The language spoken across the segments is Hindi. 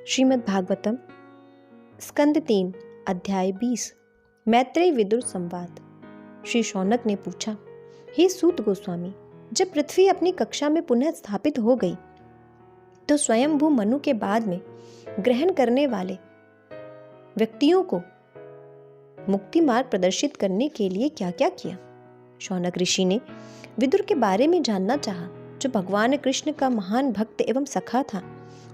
श्रीमद् भागवतम स्कंद 3 अध्याय 20 मैत्रेय विदुर संवाद। श्री शौनक ने पूछा, हे सूत गोस्वामी, जब पृथ्वी अपनी कक्षा में पुनः स्थापित हो गई तो स्वयंभू मनु के बाद में ग्रहण करने वाले व्यक्तियों को मुक्ति मार्ग प्रदर्शित करने के लिए क्या क्या किया। शौनक ऋषि ने विदुर के बारे में जानना चाहा, जो भगवान कृष्ण का महान भक्त एवं सखा था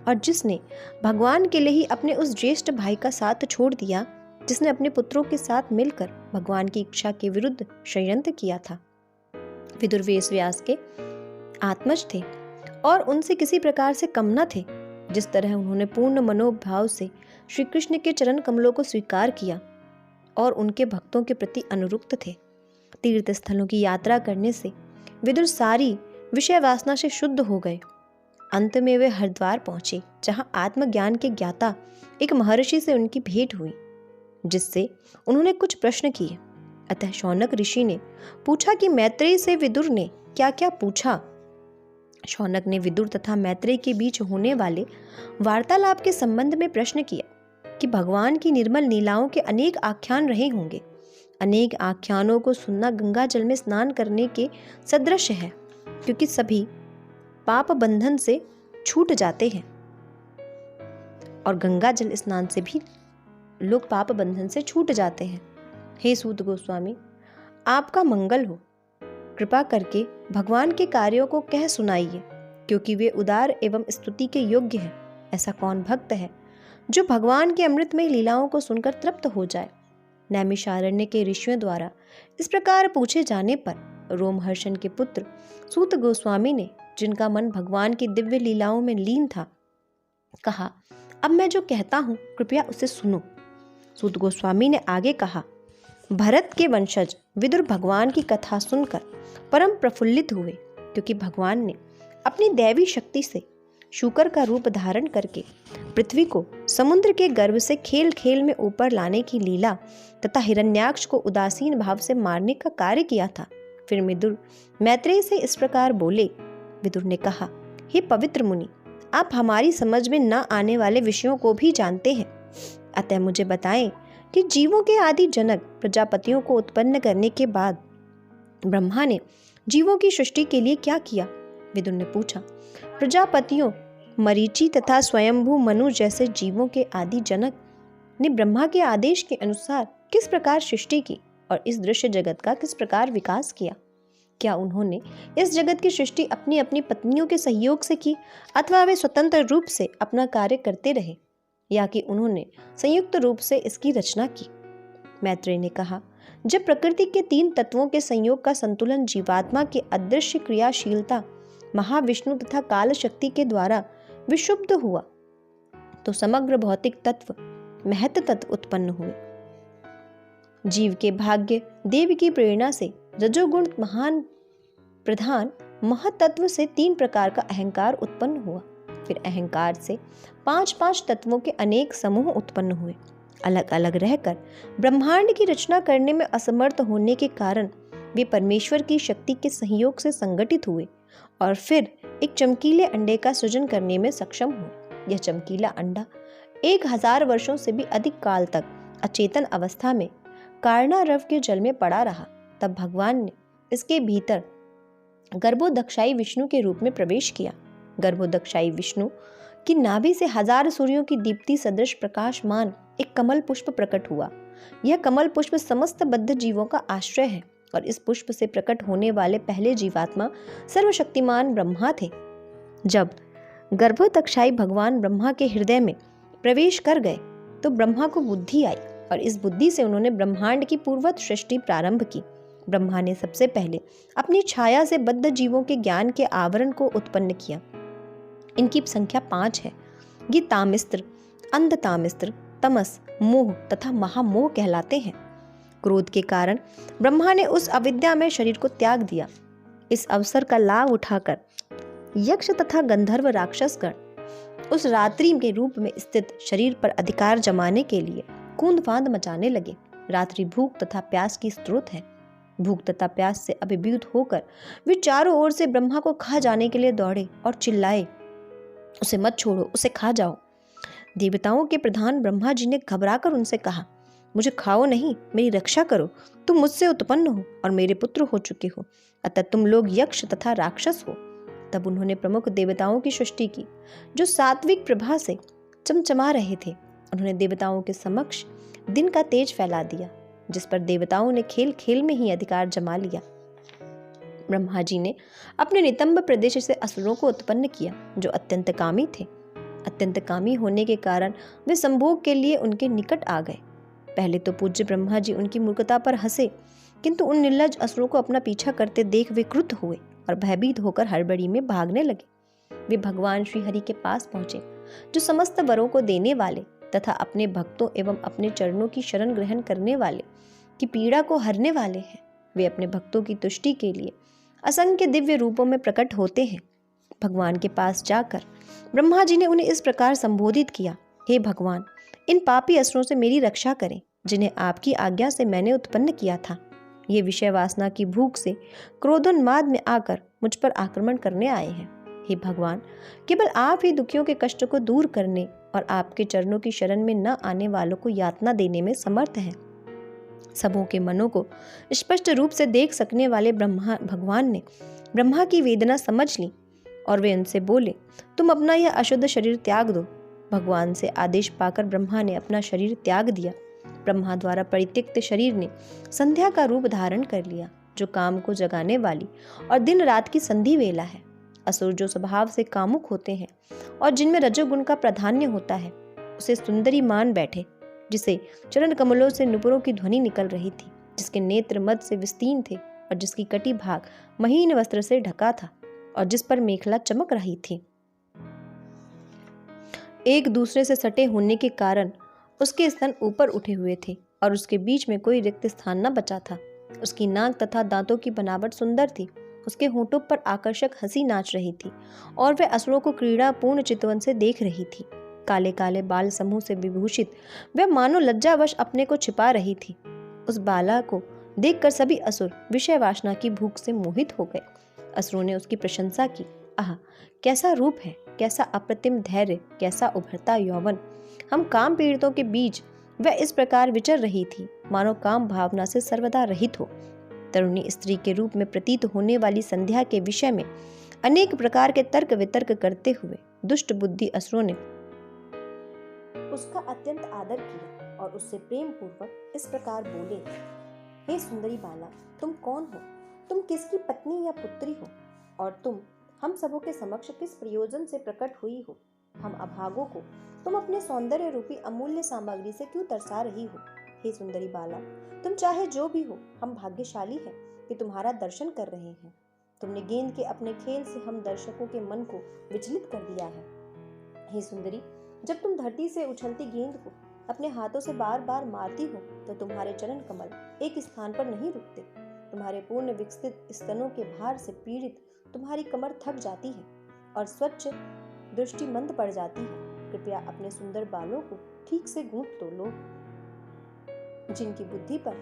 और जिसने भगवान के लिए ही अपने उस ज्येष्ठ भाई का साथ छोड़ दिया, जिसने अपने पुत्रों के साथ मिलकर भगवान की इच्छा के विरुद्ध षड्यंत्र किया था। विदुर वेद व्यास के आत्मज थे और उनसे किसी प्रकार से कम न थे। जिस तरह उन्होंने पूर्ण मनोभाव से श्री कृष्ण के चरण कमलों को स्वीकार किया और उनके भक्तों के प्रति अनुरुक्त थे। तीर्थ स्थलों की यात्रा करने से विदुर सारी विषय वासना से शुद्ध हो गए। अंत में वे हरिद्वार पहुंचे, जहां आत्मज्ञान के ज्ञाता एक महर्षि से उनकी भेंट हुई, जिससे उन्होंने कुछ प्रश्न किए। अतः शौनक ऋषि ने पूछा कि मैत्रेय से विदुर ने क्या क्या पूछा। शौनक ने विदुर तथा मैत्रेय के बीच होने वाले वार्तालाप के संबंध में प्रश्न किया कि भगवान की निर्मल लीलाओं के अनेक आख्यान रहे होंगे। अनेक आख्यानों को सुनना गंगा जल में स्नान करने के सदृश है, क्योंकि सभी पाप बंधन से छूट जाते हैं और गंगा जल स्नान से भी लोग पाप बंधन से छूट जाते हैं। हे सूत गोस्वामी, आपका मंगल हो। कृपा करके भगवान के कार्यों को कह सुनाइए, क्योंकि वे उदार एवं स्तुति के योग्य हैं। ऐसा कौन भक्त है जो भगवान के अमृतमय लीलाओं को सुनकर तृप्त हो जाए। नैमिषारण्य के ऋषियों द्वारा इस प्रकार पूछे जाने पर रोमहर्षण के पुत्र सूत गोस्वामी ने, जिनका मन भगवान की दिव्य लीलाओं में लीन था, कहा, अब मैं जो कहता हूं कृपया उसे सुनो। सूत गोस्वामी ने आगे कहा, भरत के वंशज विदुर भगवान की कथा सुनकर परम प्रफुल्लित हुए, क्योंकि भगवान ने अपनी दैवी शक्ति से शूकर का रूप धारण करके पृथ्वी को समुद्र के गर्भ से खेल खेल में ऊपर लाने की लीला तथा हिरण्याक्ष को उदासीन भाव से मारने का कार्य किया था। फिर विदुर मैत्रेय से इस प्रकार बोले। विदुर ने कहा, हे पवित्र मुनि, आप हमारी समझ में न आने वाले विषयों को भी जानते हैं, अतः मुझे बताएं कि जीवों के आदि जनक प्रजापतियों को उत्पन्न करने के बाद ब्रह्मा ने जीवों की सृष्टि के लिए क्या किया। विदुर ने पूछा, प्रजापतियों मरीचि तथा स्वयंभू मनु जैसे जीवों के आदि जनक ने ब्रह्मा के आदेश के अनुसार किस प्रकार सृष्टि की और इस दृश्य जगत का किस प्रकार विकास किया। क्या उन्होंने इस जगत की सृष्टि अपनी अपनी पत्नियों के सहयोग से की, अथवा वे स्वतंत्र रूप से अपना कार्य करते रहे, या कि उन्होंने संयुक्त रूप से इसकी रचना की। मैत्रेय ने कहा, जब प्रकृति के 3 तत्वों के संयोग का संतुलन जीवात्मा की अदृश्य क्रियाशीलता महाविष्णु तथा काल शक्ति के द्वारा विशुद्ध हुआ, तो समग्र भौतिक तत्व महत तत्व उत्पन्न हुए। जीव के भाग्य देव की प्रेरणा से रजोगुण महान प्रधान महतत्व से 3 प्रकार का अहंकार उत्पन्न हुआ। फिर अहंकार से 5-5 तत्वों के अनेक समूह उत्पन्न हुए। अलग अलग रहकर ब्रह्मांड की रचना करने में असमर्थ होने के कारण वे परमेश्वर की शक्ति के सहयोग से संगठित हुए और फिर एक चमकीले अंडे का सृजन करने में सक्षम हुए। यह चमकीला अंडा 1000 वर्षों से भी अधिक काल तक अचेतन अवस्था में कारणारव के जल में पड़ा रहा। तब भगवान ने इसके भीतर गर्भोदक्षाई विष्णु के रूप में प्रवेश किया। गर्भोदक्षाई विष्णु की नाभि से 1000 सूर्यों की दीप्ति सदृश प्रकाशमान एक कमल पुष्प प्रकट हुआ। यह कमल पुष्प समस्त बद्ध जीवों का आश्रय है और इस पुष्प से प्रकट होने वाले पहले जीवात्मा सर्वशक्तिमान ब्रह्मा थे। जब गर्भोदक्षाई भगवान ब्रह्मा के हृदय में प्रवेश कर गए तो ब्रह्मा को बुद्धि आई और इस बुद्धि से उन्होंने ब्रह्मांड की पूर्वत सृष्टि प्रारंभ की। ब्रह्मा ने सबसे पहले अपनी छाया से बद्ध जीवों के ज्ञान के आवरण को उत्पन्न किया। इनकी संख्या 5 है। ये तामिस्त्र, अंधतामिस्त्र, तमस, मोह तथा महामोह कहलाते हैं। क्रोध के कारण ब्रह्मा ने उस अविद्या में शरीर को त्याग दिया। इस अवसर का लाभ उठाकर यक्ष तथा गंधर्व राक्षसगण उस रात्रि के रूप में स्थित शरीर पर अधिकार जमाने के लिए कूद फांद मचाने लगे। रात्रि भूख तथा प्यास की स्रोत है। भूख तथा प्यास से अभिभूत होकर वे चारों ओर से ब्रह्मा को खा जाने के लिए दौड़े और चिल्लाए, उसे मत छोड़ो, उसे खा जाओ। देवताओं के प्रधान ब्रह्मा जी ने घबराकर उनसे कहा, मुझे खाओ नहीं, मेरी रक्षा करो। तुम मुझसे उत्पन्न हो और मेरे पुत्र हो चुके हो, अतः तुम लोग यक्ष तथा राक्षस हो। तब उन्होंने प्रमुख देवताओं की सृष्टि की, जो सात्विक प्रभा से चमचमा रहे थे। उन्होंने देवताओं के समक्ष दिन का तेज फैला दिया, जिस पर देवताओं ने खेल खेल में ही अधिकार जमा लिया। ब्रह्मा जी ने अपने नितंब प्रदेश से असुरों को उत्पन्न किया, जो अत्यंत कामी थे। अत्यंत कामी होने के कारण वे संभोग के लिए उनके निकट आ गए। पहले तो पूज्य ब्रह्मा जी उनकी मूर्खता पर हंसे, किंतु उन निर्लज असुरों को अपना पीछा करते देख वे क्रुद्ध हुए और भयभीत होकर हड़बड़ी में भागने लगे। वे भगवान श्री हरि के पास पहुंचे, जो समस्त वरों को देने वाले तथा अपने भक्तों एवं अपने चरणों की शरण ग्रहण करने वाले की पीड़ा को हरने वाले हैं। वे अपने भक्तों की तुष्टि के लिए असंख्य दिव्य रूपों में प्रकट होते हैं। भगवान के पास जाकर ब्रह्मा जी ने उन्हें इस प्रकार संबोधित किया, हे भगवान, इन पापी असुरों से मेरी रक्षा करें, जिन्हें आपकी आज्ञा से मैंने उत्पन्न किया था। ये विषय वासना की भूख से क्रोधोन्माद में आकर मुझ पर आक्रमण करने आए हैं। हे भगवान, केवल आप ही दुखियों के कष्ट को दूर करने और आपके चरणों की शरण में न आने वालों को यातना देने में समर्थ हैं। सबों के मनों को स्पष्ट रूप से देख सकने वाले भगवान ने ब्रह्मा की वेदना समझ ली और वे उनसे बोले, तुम अपना यह अशुद्ध शरीर त्याग दो। भगवान से आदेश पाकर ब्रह्मा ने अपना शरीर त्याग दिया। ब्रह्मा द्वारा परित्यक्त शरीर ने संध्या का रूप धारण कर लिया, जो काम को जगाने वाली और दिन रात की संधि वेला है। असुर जो स्वभाव से कामुक होते हैं और जिनमें रजोगुण का प्राधान्य होता है, उसे सुंदरी मान बैठे, जिसे चरण कमलों से नुपुरों की ध्वनि निकल रही थी, जिसके नेत्र मद से विस्तीर्ण थे और जिसकी कटी भाग महीन वस्त्र से ढका था और जिस पर मेखला चमक रही थी। एक दूसरे से सटे होने के कारण उसके स्तन ऊपर उठे हुए थे और उसके बीच में कोई रिक्त स्थान न बचा था। उसकी नाक तथा दांतों की बनावट सुंदर थी। उसके होठों पर आकर्षक हंसी नाच रही थी और वह असुरों को क्रीड़ापूर्ण चितवन से देख रही थी। काले काले बाल समूह से विभूषित वह मानो लज्जावश अपने को छिपा रही थी। उस बाला को देखकर सभी असुर विषय वासना की भूख से मोहित हो गए। असुरों ने उसकी प्रशंसा की, आह, कैसा रूप है, कैसा अप्रतिम धैर्य, कैसा उभरता यौवन। हम काम पीड़ितों के बीच वह इस प्रकार विचर रही थी, मानो काम भावना से सर्वदा रहित हो। तरुणी स्त्री के रूप में प्रतीत होने वाली संध्या के विषय में अनेक प्रकार के तर्क वितर्क करते हुए दुष्ट बुद्धि असुरों ने उसका अत्यंत आदर किया और उससे प्रेम पूर्वक इस प्रकार बोले, हे सुंदरी बाला, तुम कौन हो? तुम किसकी पत्नी या पुत्री हो? और तुम हम सबों के समक्ष किस प्रयोजन से प्रकट हुई हो? हम अभागों को तुम अपने सौंदर्य रूपी अमूल्य सामग्री से क्यों तरसा रही हो? हे सुंदरी बाला, तुम चाहे जो भी हो, हम भाग्यशाली हैं कि तुम्हारा दर्शन कर रहे हैं। तुमने गेंद के अपने खेल से हम दर्शकों के मन को विचलित कर दिया है। हे सुंदरी, जब तुम धरती से उछलती गेंद को अपने हाथों से बार बार मारती हो, तो तुम्हारे चरण कमल एक स्थान पर नहीं रुकते। तुम्हारे पूर्ण विकसित स्तनों के भार से पीड़ित तुम्हारी कमर थक जाती है और स्वच्छ दृष्टि मंद पड़ जाती है। कृपया अपने सुंदर बालों को ठीक से गूंथ तो लो। जिनकी बुद्धि पर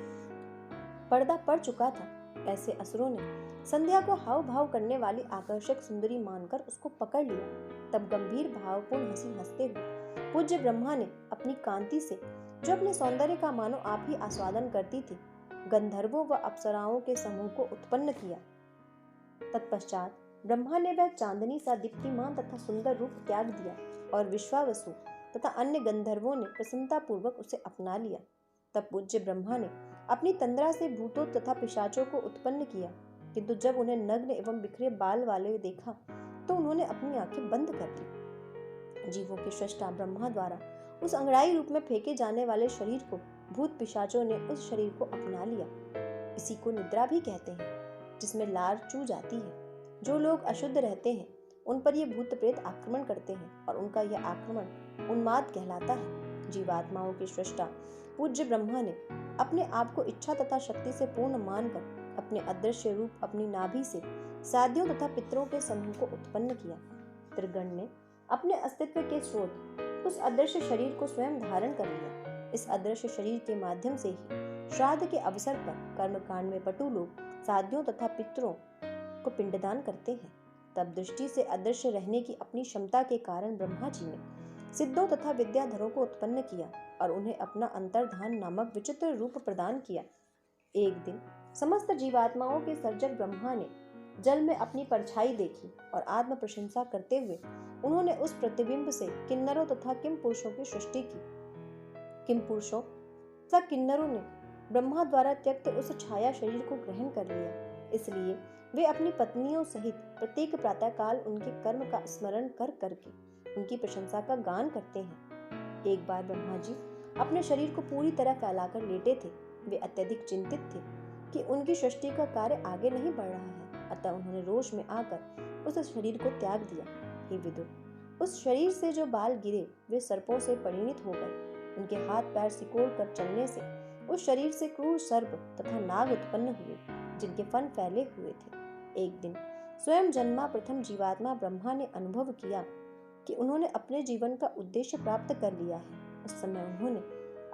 पर्दा पड़ चुका था, ऐसे असुरों ने संध्या को हाव भाव करने वाली आकर्षक सुंदरी मानकर उसको पकड़ लिया। तब गंभीर भावपूर्ण हंसी हंसते हुए पूज्य ब्रह्मा ने अपनी कांति से, जो अपने सौंदर्य का मानो आप ही आस्वादन करती थी, गंधर्वों व अप्सराओं के समूह को उत्पन्न किया। तत्पश्चात ब्रह्मा ने वह चांदनी सा दीप्तिमान तथा सुंदर रूप त्याग दिया और विश्वावसु तथा अन्य गंधर्वों ने प्रसन्नता पूर्वक उसे अपना लिया। तब पूज्य ब्रह्मा ने अपनी तंद्रा से भूतों तथा पिशाचों को उत्पन्न किया, किंतु जब उन्हें नग्न एवं बिखरे बाल वाले देखा तो उन्होंने अपनी आंखें बंद कर ली। जीवों के सृष्टा ब्रह्मा द्वारा उस अंगड़ाई रूप में फेंके जाने वाले शरीर को भूत पिशाचों ने उस शरीर को अपना लिया। इसी को निद्रा भी कहते हैं, जिसमें लार चू जाती है। जो लोग अशुद्ध रहते हैं उन पर ये भूत प्रेत आक्रमण करते हैं और उनका यह आक्रमण उन्माद कहलाता है। जीवात्माओं के सृष्टा पूज्य ब्रह्मा ने अपने आप को इच्छा तथा शक्ति से पूर्ण मानकर अपने अदृश्य रूप अपनी नाभि से साध्यों तथा पितरों के समूह को उत्पन्न किया। त्रिगण ने अपने अस्तित्व के स्रोत उस अदृश्य शरीर को स्वयं धारण कर लिया। इस अदृश्य शरीर के माध्यम से ही श्राद्ध के अवसर पर कर्मकांड में पटु लोग साध्यों तथा पितरों को पिंडदान करते हैं। तब दृष्टि से अदृश्य रहने की अपनी क्षमता के कारण ब्रह्मा जी ने सिद्धों तथा विद्याधरों को उत्पन्न किया और उन्हें अपना अंतर्धान नामक विचित्र रूप प्रदान किया। एक दिन समस्त जीवात्माओं के सर्जक ब्रह्मा ने जल में अपनी परछाई देखी और आत्म प्रशंसा करते हुए उन्होंने उस प्रतिबिंब से किन्नरों तथा किम पुरुषों की सृष्टि की। किम पुरुषों तथा किन्नरों ने ब्रह्मा द्वारा त्यक्त उस छाया शरीर को ग्रहण कर लिया, इसलिए वे अपनी पत्नियों सहित प्रत्येक प्रातःकाल उनके कर्म का स्मरण कर करके उनकी प्रशंसा का गान करते हैं। एक बार ब्रह्मा जी अपने शरीर को पूरी तरह फैलाकर लेटे थे। वे अत्यधिक चिंतित थे कि उनकी सृष्टि का कार्य आगे नहीं बढ़ रहा है, अतः उन्होंने रोष में आकर उस शरीर को त्याग दिया। हे विदुर, उस शरीर से जो बाल गिरे वे सर्पों से परिणित हो गए। उनके हाथ पैर सिकोड़ कर चलने से उस शरीर से क्रूर सर्प तथा नाग उत्पन्न हुए, जिनके फन फैले हुए थे। एक दिन स्वयं जन्मा प्रथम जीवात्मा ब्रह्मा ने अनुभव किया कि उन्होंने अपने जीवन का उद्देश्य प्राप्त कर लिया है। उस समय उन्होंने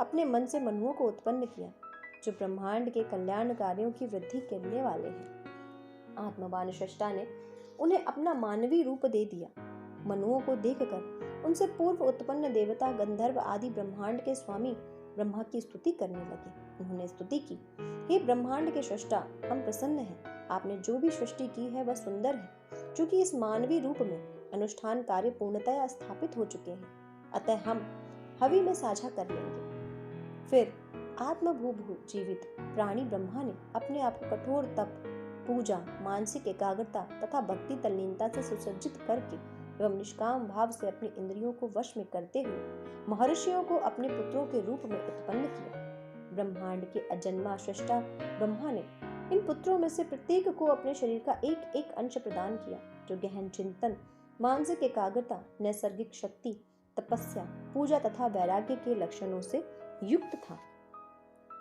अपने मन से मनुओं को उत्पन्न किया, जो ब्रह्मांड के कल्याण कार्यों की वृद्धि करने वाले हैं। आत्मवान सृष्टा ने उन्हें अपना मानवीय रूप दे दिया। मनुओं को देखकर उनसे पूर्व उत्पन्न देवता गंधर्व आदि ब्रह्मांड के स्वामी ब्रह्मा की स्तुति करने लगे। उन्होंने स्तुति की, हे ब्रह्मांड के सृष्टा, हम प्रसन्न हैं। आपने जो भी सृष्टि की है वह सुंदर है। चूंकि इस मानवीय रूप में अनुष्ठान कार्य पूर्णतया स्थापित हो चुके हैं, अतः हम हवि में साझा कर लेंगे। फिर आत्मभूभू जीवित प्राणी ब्रह्मा ने अपने आप को कठोर तप, पूजा, मानसिक एकाग्रता तथा भक्ति तल्लीनता से सुसज्जित करके एवं निष्काम भाव से अपनी इंद्रियों को वश में करते हुए महर्षियों को अपने पुत्रों के रूप में उत्पन्न किया। ब्रह्मांड के अजन्मा सृष्टा ब्रह्मा ने इन पुत्रों में से प्रत्येक को अपने शरीर का एक एक अंश प्रदान किया, जो गहन चिंतन, मानसिक एकाग्रता, नैसर्गिक शक्ति, तपस्या, पूजा तथा वैराग्य के लक्षणों से युक्त था।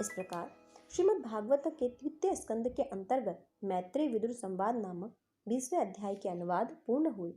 इस प्रकार श्रीमद् भागवत के 3 स्कंद के अंतर्गत मैत्रेय विदुर संवाद नामक 20वें अध्याय के अनुवाद पूर्ण हुए।